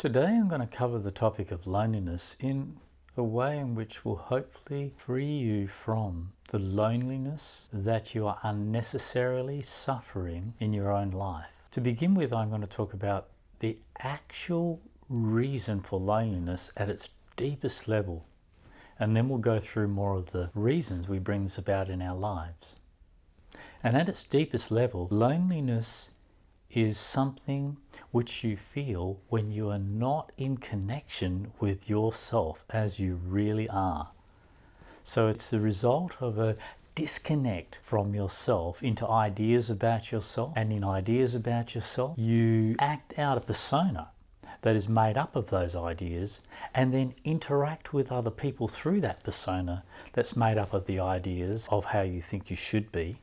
Today I'm going to cover the topic of loneliness in a way in which will hopefully free you from the loneliness that you are unnecessarily suffering in your own life. To begin with, I'm going to talk about the actual reason for loneliness at its deepest level, and then we'll go through more of the reasons we bring this about in our lives. And at its deepest level, loneliness is something which you feel when you are not in connection with yourself as you really are. So it's the result of a disconnect from yourself into ideas about yourself, and in ideas about yourself you act out a persona that is made up of those ideas and then interact with other people through that persona that's made up of the ideas of how you think you should be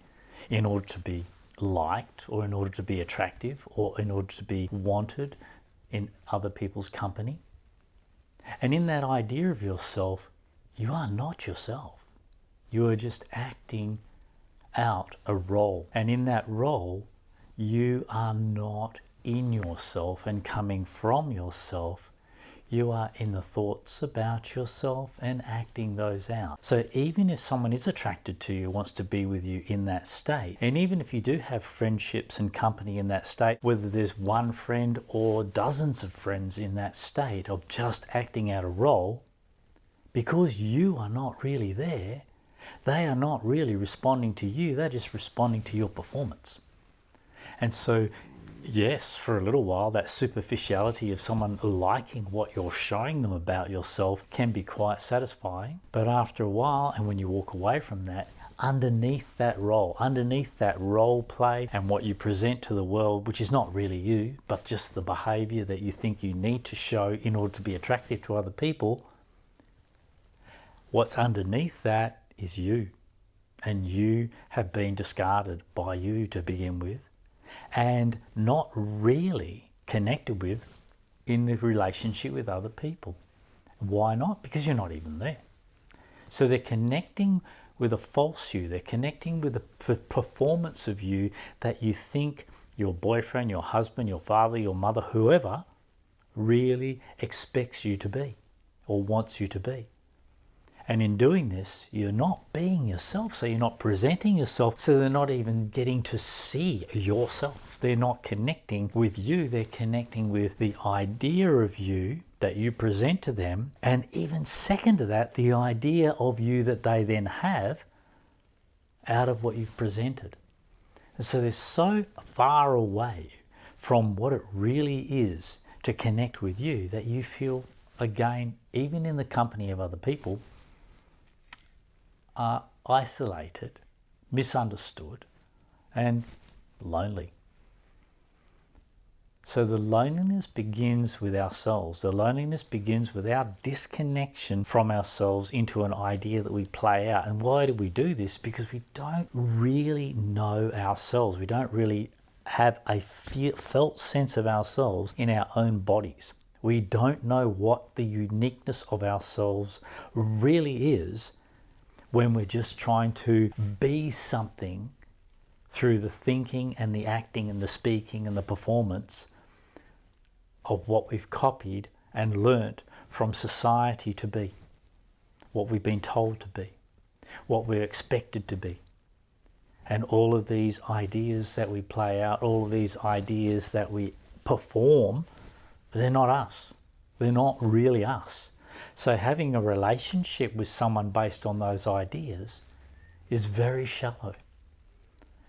in order to be liked, or in order to be attractive, or in order to be wanted in other people's company. And in that idea of yourself, you are not yourself. You are just acting out a role. And in that role, you are not in yourself and coming from yourself. You are in the thoughts about yourself and acting those out. So even if someone is attracted to you, wants to be with you in that state, and even if you do have friendships and company in that state, whether there's one friend or dozens of friends in that state of just acting out a role, because you are not really there, they are not really responding to you, they're just responding to your performance. And so yes, for a little while, that superficiality of someone liking what you're showing them about yourself can be quite satisfying. But after a while, and when you walk away from that, underneath that role play and what you present to the world, which is not really you, but just the behavior that you think you need to show in order to be attractive to other people, what's underneath that is you. And you have been discarded by you to begin with, and not really connected with in the relationship with other people. Why not? Because you're not even there. So they're connecting with a false you. They're connecting with a performance of you that you think your boyfriend, your husband, your father, your mother, whoever really expects you to be or wants you to be. And in doing this, you're not being yourself, so you're not presenting yourself, so they're not even getting to see yourself. They're not connecting with you, they're connecting with the idea of you that you present to them, and even second to that, the idea of you that they then have out of what you've presented. And so they're so far away from what it really is to connect with you that you feel, again, even in the company of other people, are isolated, misunderstood, and lonely. So the loneliness begins with ourselves. The loneliness begins with our disconnection from ourselves into an idea that we play out. And why do we do this? Because we don't really know ourselves. We don't really have a felt sense of ourselves in our own bodies. We don't know what the uniqueness of ourselves really is when we're just trying to be something through the thinking and the acting and the speaking and the performance of what we've copied and learnt from society to be, what we've been told to be, what we're expected to be. And all of these ideas that we play out, all of these ideas that we perform, they're not us. They're not really us. So having a relationship with someone based on those ideas is very shallow.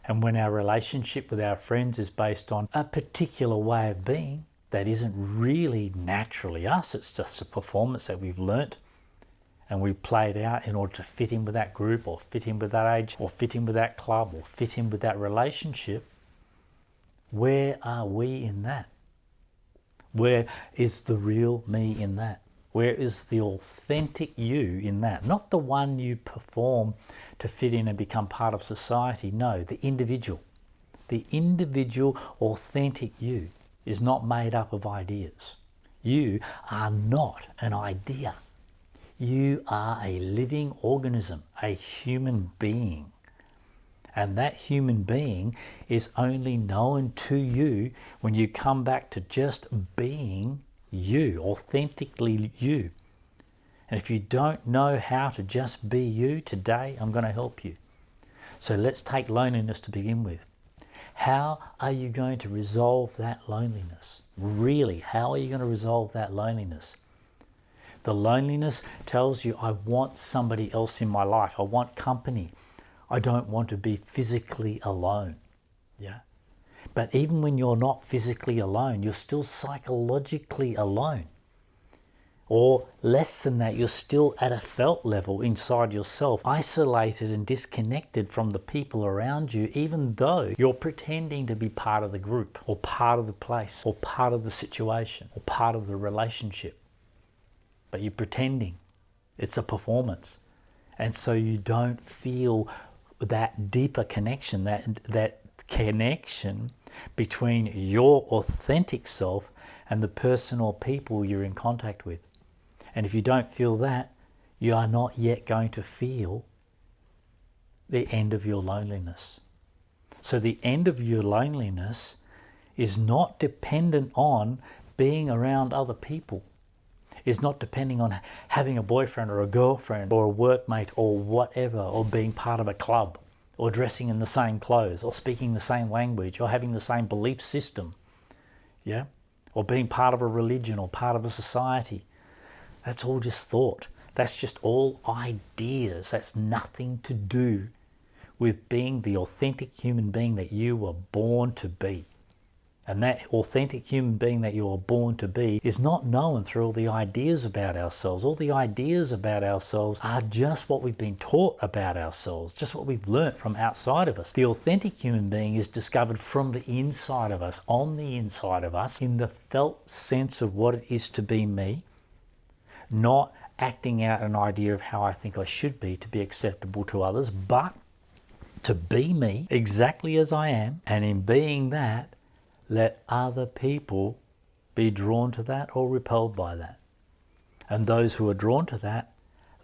And when our relationship with our friends is based on a particular way of being that isn't really naturally us, it's just a performance that we've learnt and we've played out in order to fit in with that group, or fit in with that age, or fit in with that club, or fit in with that relationship, where are we in that? Where is the real me in that? Where is the authentic you in that? Not the one you perform to fit in and become part of society. No, the individual. The individual authentic you is not made up of ideas. You are not an idea. You are a living organism, a human being. And that human being is only known to you when you come back to just being you, authentically you. And if you don't know how to just be you today, I'm going to help you. So let's take loneliness to begin with. How are you going to resolve that loneliness? Really, how are you going to resolve that loneliness? The loneliness tells you, I want somebody else in my life. I want company. I don't want to be physically alone. Yeah. But even when you're not physically alone, you're still psychologically alone. Or less than that, you're still at a felt level inside yourself, isolated and disconnected from the people around you, even though you're pretending to be part of the group, or part of the place, or part of the situation, or part of the relationship. But you're pretending. It's a performance. And so you don't feel that deeper connection, that connection between your authentic self and the person or people you're in contact with. And if you don't feel that, you are not yet going to feel the end of your loneliness. So the end of your loneliness is not dependent on being around other people. It's not depending on having a boyfriend or a girlfriend or a workmate or whatever, or being part of a club, or dressing in the same clothes, or speaking the same language, or having the same belief system, yeah, or being part of a religion or part of a society. That's all just thought. That's just all ideas. That's nothing to do with being the authentic human being that you were born to be. And that authentic human being that you were born to be is not known through all the ideas about ourselves. All the ideas about ourselves are just what we've been taught about ourselves, just what we've learnt from outside of us. The authentic human being is discovered from the inside of us, on the inside of us, in the felt sense of what it is to be me, not acting out an idea of how I think I should be to be acceptable to others, but to be me exactly as I am, and in being that, let other people be drawn to that or repelled by that. And those who are drawn to that,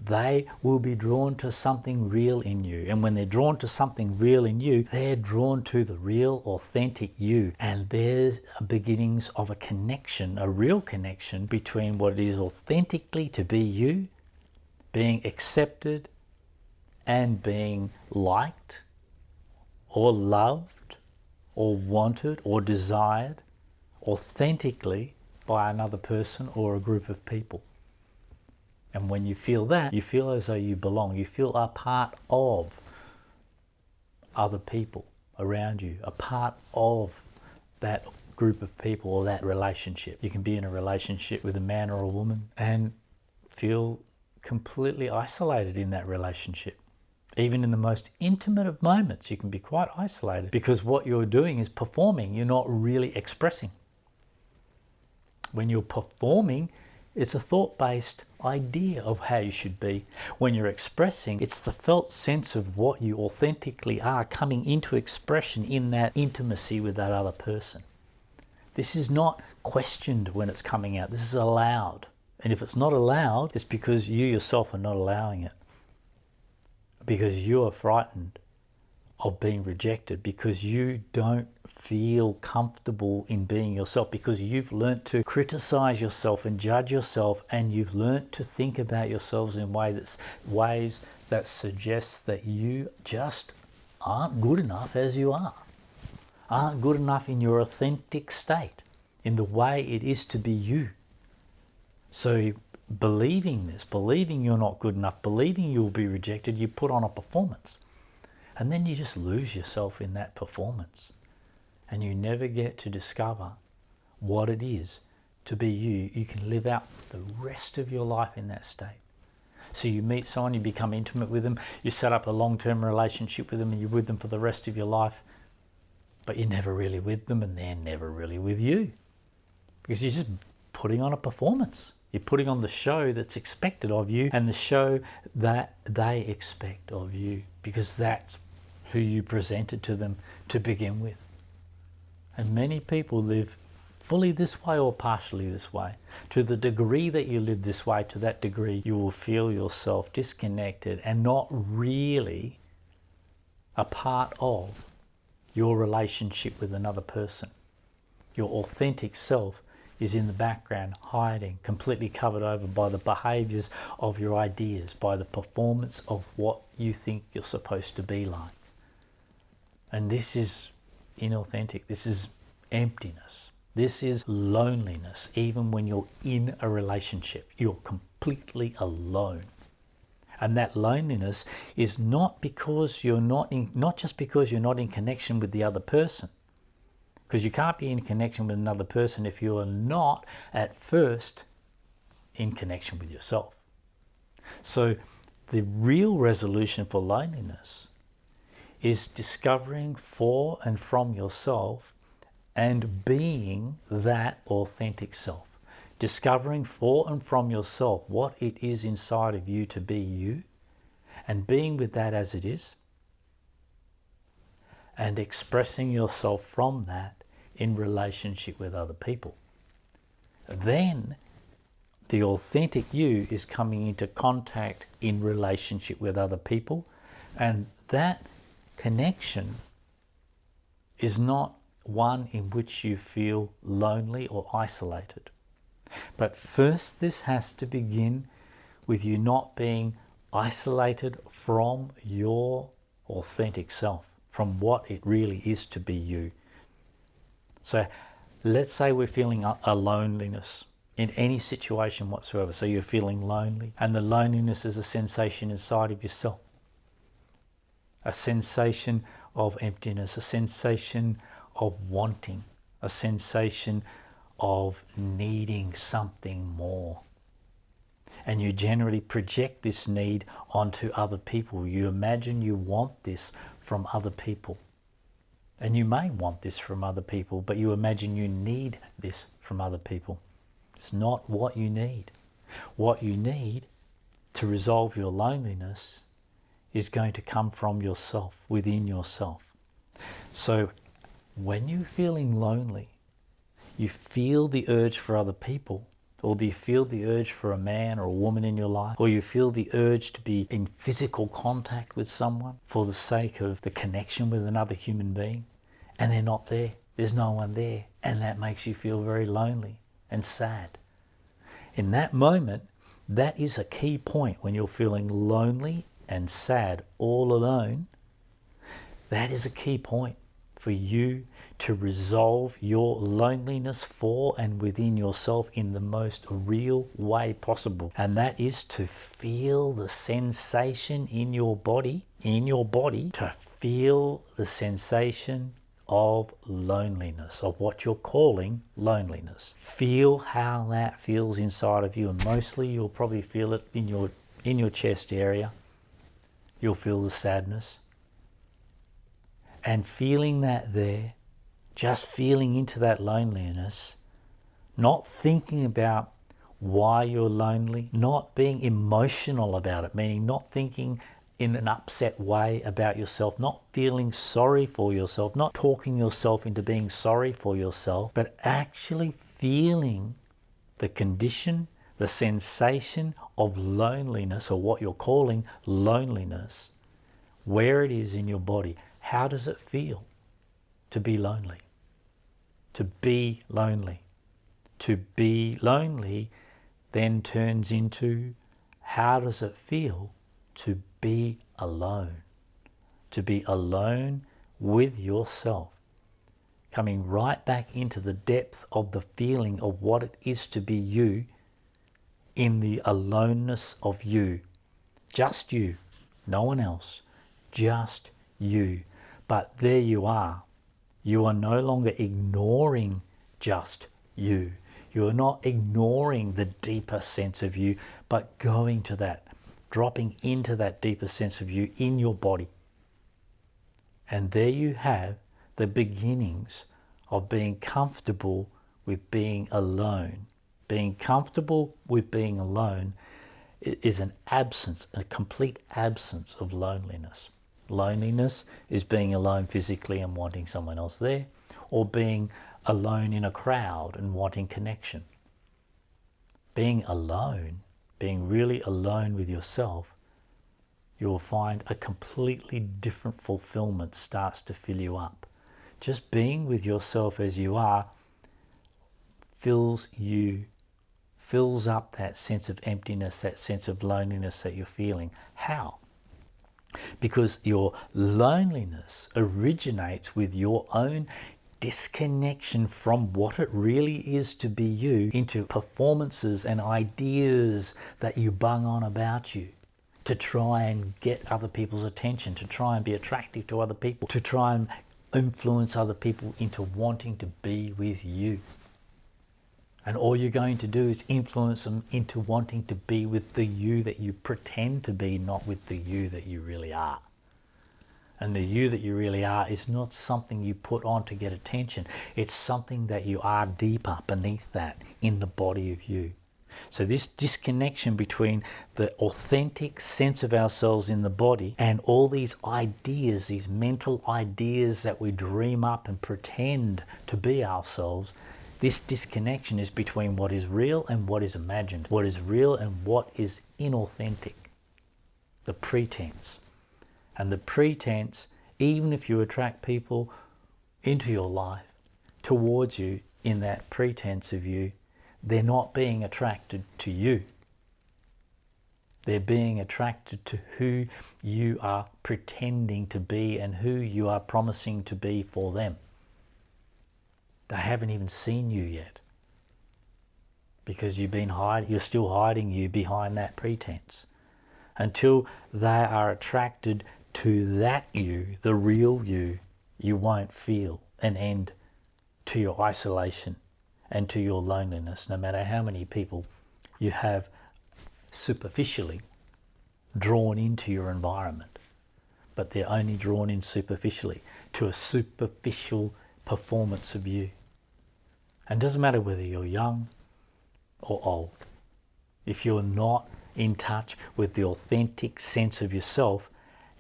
they will be drawn to something real in you. And when they're drawn to something real in you, they're drawn to the real, authentic you. And there's beginnings of a connection, a real connection between what it is authentically to be you, being accepted and being liked or loved or wanted or desired authentically by another person or a group of people. And when you feel that, you feel as though you belong. You feel a part of other people around you, a part of that group of people or that relationship. You can be in a relationship with a man or a woman and feel completely isolated in that relationship. Even in the most intimate of moments, you can be quite isolated because what you're doing is performing. You're not really expressing. When you're performing, it's a thought-based idea of how you should be. When you're expressing, it's the felt sense of what you authentically are coming into expression in that intimacy with that other person. This is not questioned when it's coming out. This is allowed. And if it's not allowed, it's because you yourself are not allowing it. Because you are frightened of being rejected, because you don't feel comfortable in being yourself, because you've learnt to criticize yourself and judge yourself, and you've learnt to think about yourselves in ways that suggest that you just aren't good enough as you are, aren't good enough in your authentic state, in the way it is to be you. So believing this, believing you're not good enough, believing you'll be rejected, you put on a performance. And then you just lose yourself in that performance. And you never get to discover what it is to be you. You can live out the rest of your life in that state. So you meet someone, you become intimate with them, you set up a long-term relationship with them, and you're with them for the rest of your life. But you're never really with them, and they're never really with you. Because you're just putting on a performance. You're putting on the show that's expected of you and the show that they expect of you, because that's who you presented to them to begin with. And many people live fully this way or partially this way. To the degree that you live this way, to that degree you will feel yourself disconnected and not really a part of your relationship with another person. Your authentic self is in the background, hiding, completely covered over by the behaviors of your ideas, by the performance of what you think you're supposed to be like. And this is inauthentic. This is emptiness. This is loneliness. Even when you're in a relationship, you're completely alone. And that loneliness is not because not just because you're not in connection with the other person. Because you can't be in connection with another person if you are not at first in connection with yourself. So the real resolution for loneliness is discovering for and from yourself and being that authentic self. Discovering for and from yourself what it is inside of you to be you, and being with that as it is, and expressing yourself from that in relationship with other people. Then the authentic you is coming into contact in relationship with other people, and that connection is not one in which you feel lonely or isolated. But first, this has to begin with you not being isolated from your authentic self, from what it really is to be you. So let's say we're feeling a loneliness in any situation whatsoever. So you're feeling lonely, and the loneliness is a sensation inside of yourself. A sensation of emptiness, a sensation of wanting, a sensation of needing something more. And you generally project this need onto other people. You imagine you want this from other people. And you may want this from other people, but you imagine you need this from other people. It's not what you need. What you need to resolve your loneliness is going to come from yourself, within yourself. So when you're feeling lonely, you feel the urge for other people, or do you feel the urge for a man or a woman in your life, or you feel the urge to be in physical contact with someone for the sake of the connection with another human being, and they're not there, there's no one there, and that makes you feel very lonely and sad. In that moment, that is a key point when you're feeling lonely and sad all alone. That is a key point for you to resolve your loneliness for and within yourself in the most real way possible. And that is to feel the sensation in your body, to feel the sensation of loneliness, of what you're calling loneliness. Feel how that feels inside of you, and mostly you'll probably feel it in your chest area. You'll feel the sadness. And feeling that there, just feeling into that loneliness, not thinking about why you're lonely, not being emotional about it, meaning not thinking in an upset way about yourself, not feeling sorry for yourself, not talking yourself into being sorry for yourself, but actually feeling the condition, the sensation of loneliness, or what you're calling loneliness, where it is in your body. How does it feel to be lonely? To be lonely. To be lonely then turns into, how does it feel to be alone? To be alone with yourself. Coming right back into the depth of the feeling of what it is to be you, in the aloneness of you. Just you, no one else, just you. But there you are. You are no longer ignoring just you. You are not ignoring the deeper sense of you, but going to that, dropping into that deeper sense of you in your body. And there you have the beginnings of being comfortable with being alone. Being comfortable with being alone is an absence, a complete absence of loneliness. Loneliness is being alone physically and wanting someone else there, or being alone in a crowd and wanting connection. Being alone, being really alone with yourself, you will find a completely different fulfillment starts to fill you up. Just being with yourself as you are fills up that sense of emptiness, that sense of loneliness that you're feeling. How? Because your loneliness originates with your own disconnection from what it really is to be you into performances and ideas that you bung on about you to try and get other people's attention, to try and be attractive to other people, to try and influence other people into wanting to be with you. And all you're going to do is influence them into wanting to be with the you that you pretend to be, not with the you that you really are. And the you that you really are is not something you put on to get attention. It's something that you are deeper beneath that in the body of you. So this disconnection between the authentic sense of ourselves in the body and all these ideas, these mental ideas that we dream up and pretend to be ourselves, this disconnection is between what is real and what is imagined, what is real and what is inauthentic, the pretense. And the pretense, even if you attract people into your life, towards you in that pretense of you, they're not being attracted to you. They're being attracted to who you are pretending to be and who you are promising to be for them. They haven't even seen you yet because you're still hiding you behind that pretense. Until they are attracted to that you, the real you, you won't feel an end to your isolation and to your loneliness, no matter how many people you have superficially drawn into your environment. But they're only drawn in superficially to a superficial performance of you. And it doesn't matter whether you're young or old. If you're not in touch with the authentic sense of yourself,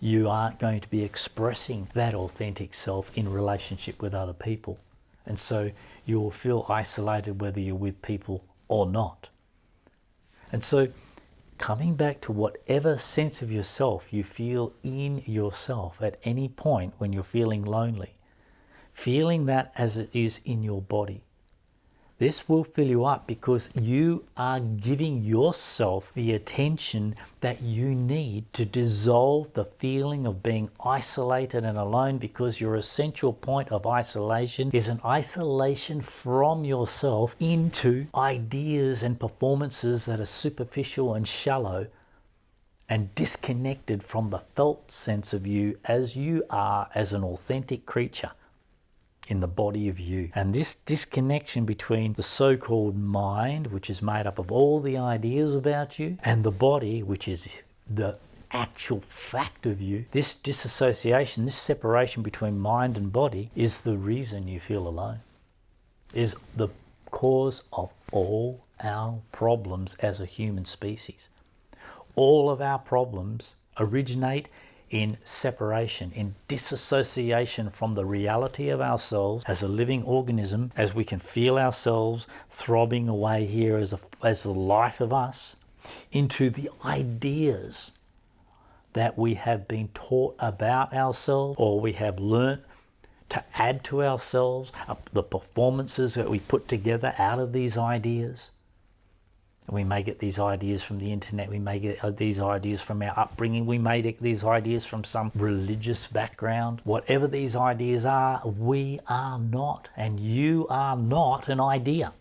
you aren't going to be expressing that authentic self in relationship with other people. And so you will feel isolated whether you're with people or not. And so coming back to whatever sense of yourself you feel in yourself at any point when you're feeling lonely, feeling that as it is in your body. This will fill you up because you are giving yourself the attention that you need to dissolve the feeling of being isolated and alone, because your essential point of isolation is an isolation from yourself into ideas and performances that are superficial and shallow and disconnected from the felt sense of you as you are as an authentic creature in the body of you. And this disconnection between the so-called mind, which is made up of all the ideas about you, and the body, which is the actual fact of you, this disassociation, this separation between mind and body is the reason you feel alone, is the cause of all our problems as a human species. All of our problems originate in separation, in disassociation from the reality of ourselves as a living organism, as we can feel ourselves throbbing away here as the life of us, into the ideas that we have been taught about ourselves, or we have learnt to add to ourselves, the performances that we put together out of these ideas. We may get these ideas from the internet, we may get these ideas from our upbringing, we may get these ideas from some religious background. Whatever these ideas are, we are not, and you are not an idea.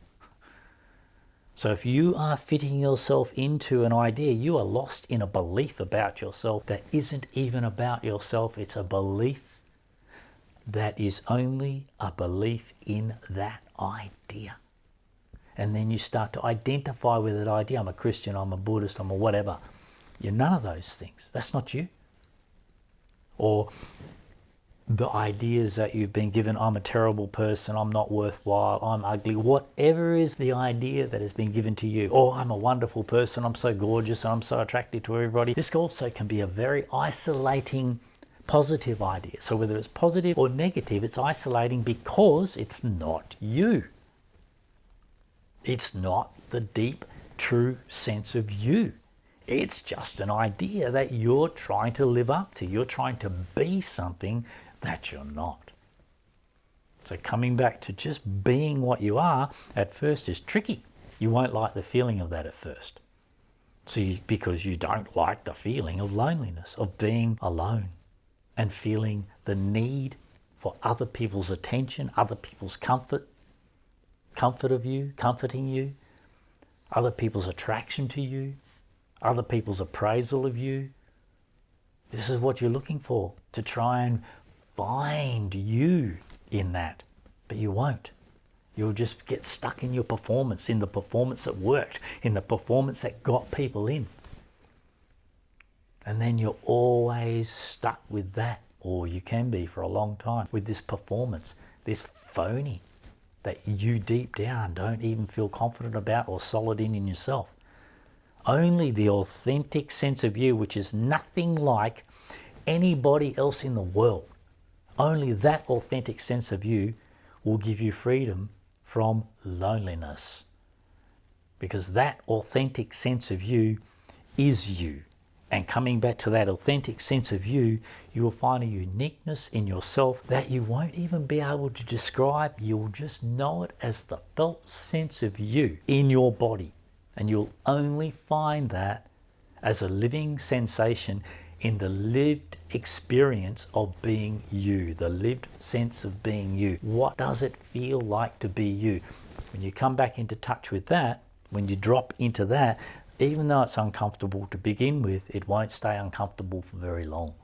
So if you are fitting yourself into an idea, you are lost in a belief about yourself that isn't even about yourself. It's a belief that is only a belief in that idea. And then you start to identify with that idea. I'm a Christian, I'm a Buddhist, I'm a whatever. You're none of those things. That's not you. Or the ideas that you've been given, I'm a terrible person, I'm not worthwhile, I'm ugly, whatever is the idea that has been given to you. Or I'm a wonderful person, I'm so gorgeous, I'm so attractive to everybody. This also can be a very isolating positive idea. So whether it's positive or negative, it's isolating because it's not you. It's not the deep, true sense of you. It's just an idea that you're trying to live up to. You're trying to be something that you're not. So coming back to just being what you are at first is tricky. You won't like the feeling of that at first. Because you don't like the feeling of loneliness, of being alone and feeling the need for other people's attention, other people's comfort of you, comforting you, other people's attraction to you, other people's appraisal of you. This is what you're looking for, to try and find you in that, but you won't. You'll just get stuck in your performance, in the performance that worked, in the performance that got people in. And then you're always stuck with that, or you can be for a long time, with this performance, this phony that you deep down don't even feel confident about or solid in yourself. Only the authentic sense of you, which is nothing like anybody else in the world, only that authentic sense of you will give you freedom from loneliness. Because that authentic sense of you is you. And coming back to that authentic sense of you, you will find a uniqueness in yourself that you won't even be able to describe. You'll just know it as the felt sense of you in your body. And you'll only find that as a living sensation in the lived experience of being you, the lived sense of being you. What does it feel like to be you? When you come back into touch with that, when you drop into that, even though it's uncomfortable to begin with, it won't stay uncomfortable for very long.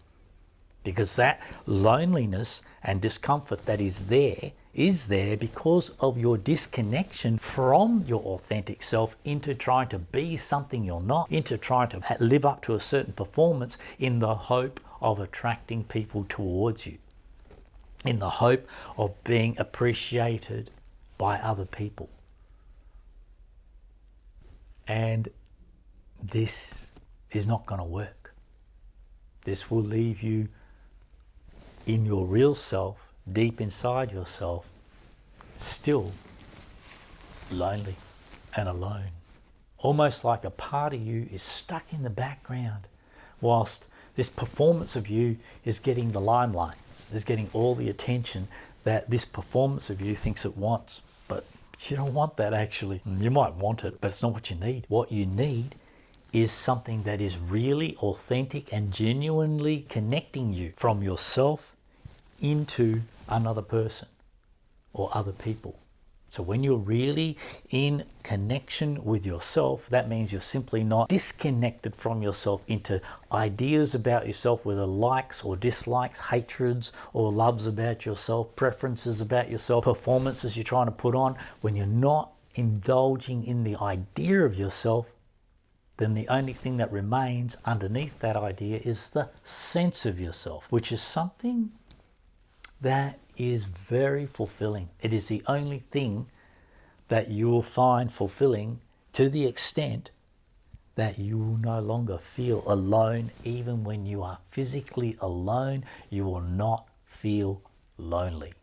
Because that loneliness and discomfort that is there because of your disconnection from your authentic self into trying to be something you're not, into trying to live up to a certain performance in the hope of attracting people towards you, in the hope of being appreciated by other people. And this is not going to work. This will leave you in your real self, deep inside yourself, still lonely and alone. Almost like a part of you is stuck in the background, whilst this performance of you is getting the limelight, is getting all the attention that this performance of you thinks it wants. But you don't want that actually. You might want it, but it's not what you need. What you need is something that is really authentic and genuinely connecting you from yourself into another person or other people. So when you're really in connection with yourself, that means you're simply not disconnected from yourself into ideas about yourself, whether likes or dislikes, hatreds or loves about yourself, preferences about yourself, performances you're trying to put on. When you're not indulging in the idea of yourself, then the only thing that remains underneath that idea is the sense of yourself, which is something that is very fulfilling. It is the only thing that you will find fulfilling to the extent that you will no longer feel alone. Even when you are physically alone, you will not feel lonely.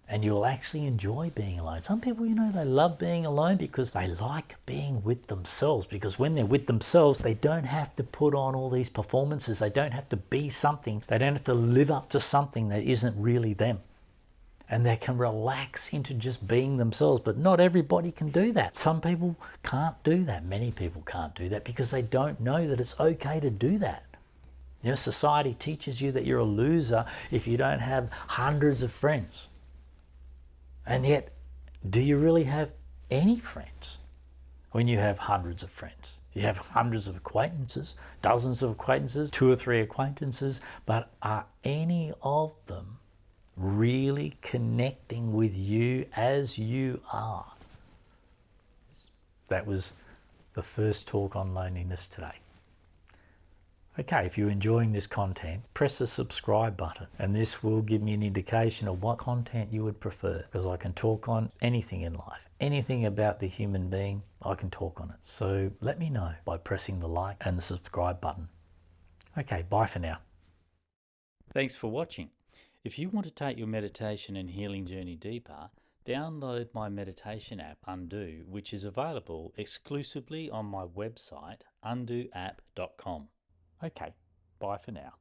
And you'll actually enjoy being alone. Some people, they love being alone because they like being with themselves. Because when they're with themselves, they don't have to put on all these performances. They don't have to be something. They don't have to live up to something that isn't really them. And they can relax into just being themselves. But not everybody can do that. Some people can't do that. Many people can't do that because they don't know that it's okay to do that. Society teaches you that you're a loser if you don't have hundreds of friends. And yet, do you really have any friends when you have hundreds of friends? You have hundreds of acquaintances, dozens of acquaintances, 2 or 3 acquaintances, but are any of them really connecting with you as you are? That was the first talk on loneliness today. Okay, if you're enjoying this content, press the subscribe button and this will give me an indication of what content you would prefer, because I can talk on anything in life. Anything about the human being, I can talk on it. So let me know by pressing the like and the subscribe button. Okay, bye for now. Thanks for watching. If you want to take your meditation and healing journey deeper, download my meditation app, Undo, which is available exclusively on my website, undoapp.com. Okay, bye for now.